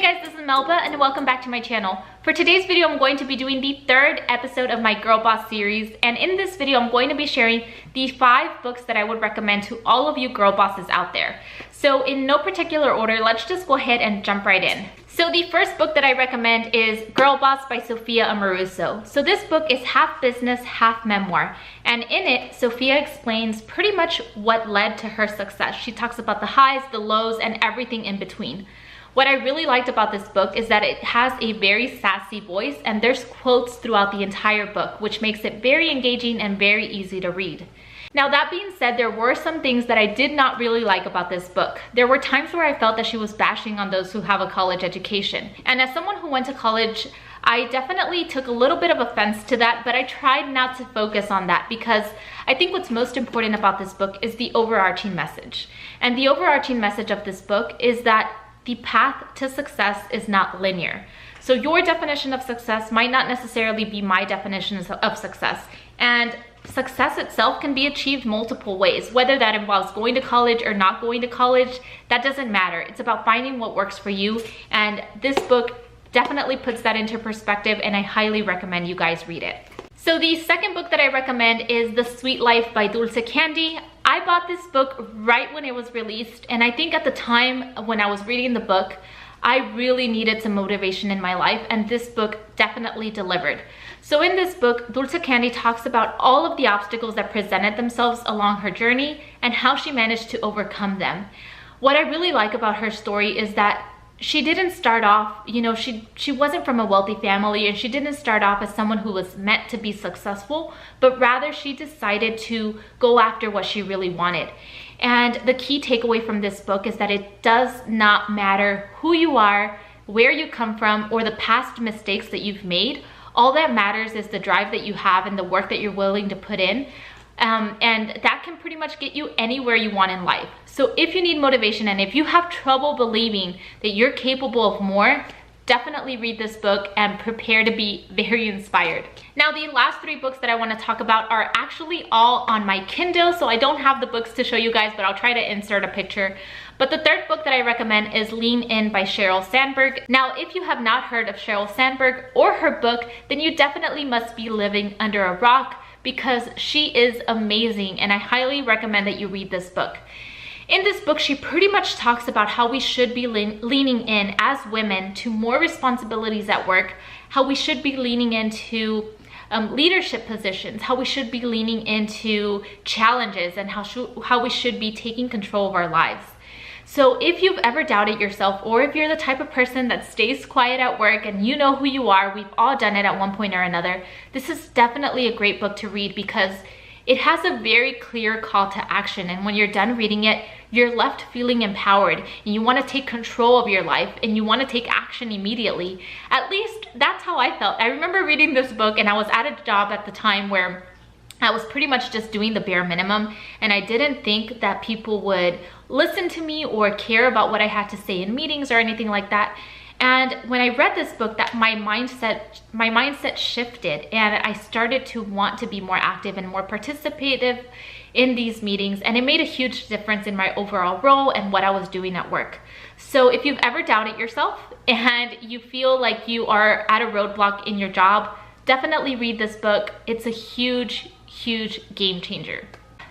Hey guys, this is Melba and welcome back to my channel. For today's video, I'm going to be doing the third episode of my Girl Boss series, and in this video, I'm going to be sharing the 5 books that I would recommend to all of you girl bosses out there. So in no particular order, let's just go ahead and jump right in. So the first book that I recommend is Girlboss by Sophia Amoruso. So this book is half business, half memoir. And in it, Sophia explains pretty much what led to her success. She talks about the highs, the lows, and everything in between. What I really liked about this book is that it has a very sassy voice and there's quotes throughout the entire book, which makes it very engaging and very easy to read. Now that being said, there were some things that I did not really like about this book. There were times where I felt that she was bashing on those who have a college education. And as someone who went to college, I definitely took a little bit of offense to that, but I tried not to focus on that because I think what's most important about this book is the overarching message. And the overarching message of this book is that the path to success is not linear. So your definition of success might not necessarily be my definition of success. And success itself can be achieved multiple ways, whether that involves going to college or not going to college, that doesn't matter. It's about finding what works for you. And this book definitely puts that into perspective, and I highly recommend you guys read it. So the second book that I recommend is The Sweet Life by Dulce Candy. I bought this book right when it was released, and I think at the time when I was reading the book, I really needed some motivation in my life, and this book definitely delivered. So in this book, Dulce Candy talks about all of the obstacles that presented themselves along her journey and how she managed to overcome them. What I really like about her story is that she didn't start off, she wasn't from a wealthy family, and she didn't start off as someone who was meant to be successful, but rather she decided to go after what she really wanted. And the key takeaway from this book is that it does not matter who you are, where you come from, or the past mistakes that you've made. All that matters is the drive that you have and the work that you're willing to put in. And that can pretty much get you anywhere you want in life. So if you need motivation and if you have trouble believing that you're capable of more, definitely read this book and prepare to be very inspired. Now the last 3 books that I want to talk about are actually all on my Kindle, so I don't have the books to show you guys, but I'll try to insert a picture. But the third book that I recommend is Lean In by Sheryl Sandberg. Now, if you have not heard of Sheryl Sandberg or her book, then you definitely must be living under a rock, because she is amazing and I highly recommend that you read this book. In this book, she pretty much talks about how we should be leaning in as women to more responsibilities at work, how we should be leaning into leadership positions, how we should be leaning into challenges, and how we should be taking control of our lives. So if you've ever doubted yourself, or if you're the type of person that stays quiet at work and you know who you are, we've all done it at one point or another, this is definitely a great book to read because it has a very clear call to action. And when you're done reading it, you're left feeling empowered and you want to take control of your life and you want to take action immediately. At least that's how I felt. I remember reading this book and I was at a job at the time where I was pretty much just doing the bare minimum, and I didn't think that people would listen to me or care about what I had to say in meetings or anything like that. And when I read this book, that my mindset shifted, and I started to want to be more active and more participative in these meetings, and it made a huge difference in my overall role and what I was doing at work. So if you've ever doubted yourself and you feel like you are at a roadblock in your job, definitely read this book. It's a huge game changer.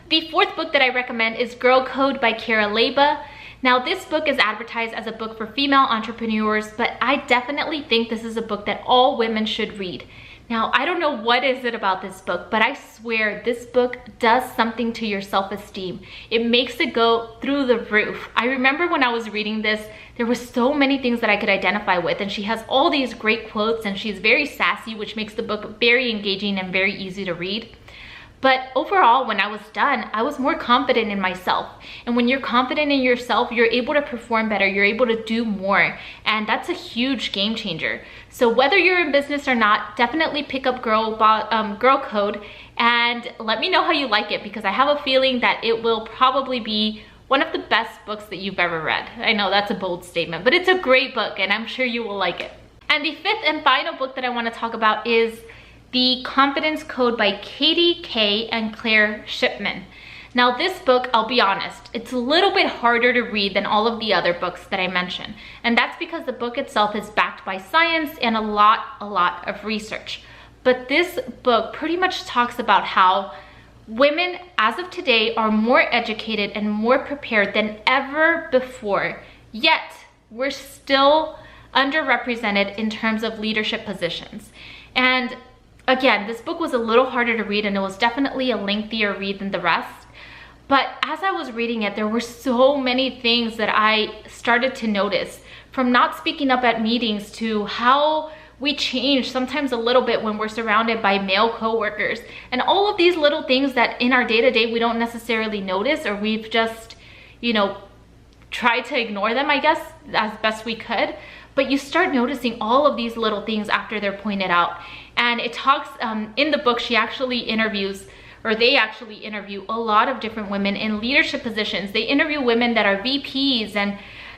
The fourth book that I recommend is Girl Code by Kara Leiba. Now this book is advertised as a book for female entrepreneurs, but I definitely think this is a book that all women should read. Now I don't know what is it about this book, but I swear this book does something to your self-esteem. It makes it go through the roof. I remember when I was reading this, there were so many things that I could identify with, and she has all these great quotes and she's very sassy, which makes the book very engaging and very easy to read. But overall, when I was done, I was more confident in myself. And when you're confident in yourself, you're able to perform better, you're able to do more. And that's a huge game changer. So whether you're in business or not, definitely pick up Girl Code and let me know how you like it, because I have a feeling that it will probably be one of the best books that you've ever read. I know that's a bold statement, but it's a great book and I'm sure you will like it. And the fifth and final book that I want to talk about is The Confidence Code by Katie Kay and Claire Shipman. Now this book, I'll be honest, it's a little bit harder to read than all of the other books that I mentioned. And that's because the book itself is backed by science and a lot of research. But this book pretty much talks about how women as of today are more educated and more prepared than ever before, yet we're still underrepresented in terms of leadership positions. And again, this book was a little harder to read and it was definitely a lengthier read than the rest. But as I was reading it, there were so many things that I started to notice, from not speaking up at meetings to how we change sometimes a little bit when we're surrounded by male coworkers, and all of these little things that in our day-to-day we don't necessarily notice, or we've just, you know, tried to ignore them, I guess, as best we could. But you start noticing all of these little things after they're pointed out. And it talks, in the book, they actually interview a lot of different women in leadership positions. They interview women that are VPs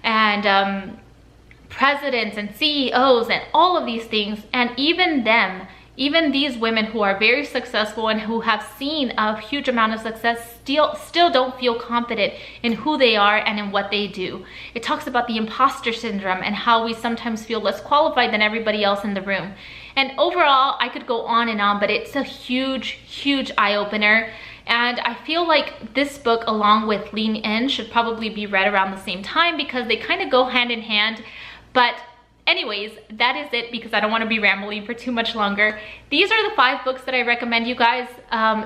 and presidents and CEOs and all of these things. And even these women who are very successful and who have seen a huge amount of success still don't feel confident in who they are and in what they do. It talks about the imposter syndrome and how we sometimes feel less qualified than everybody else in the room. And overall, I could go on and on, but it's a huge eye-opener. And I feel like this book, along with Lean In, should probably be read around the same time because they kind of go hand in hand. But anyways, that is it because I don't want to be rambling for too much longer. These are the 5 books that I recommend you guys.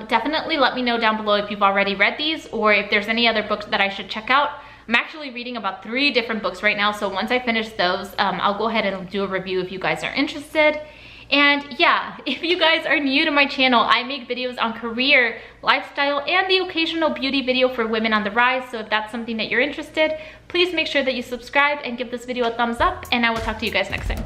Definitely let me know down below if you've already read these or if there's any other books that I should check out. I'm actually reading about 3 different books right now, so once I finish those, I'll go ahead and do a review if you guys are interested. And yeah, if you guys are new to my channel, I make videos on career, lifestyle, and the occasional beauty video for women on the rise. So if that's something that you're interested, please make sure that you subscribe and give this video a thumbs up, and I will talk to you guys next time.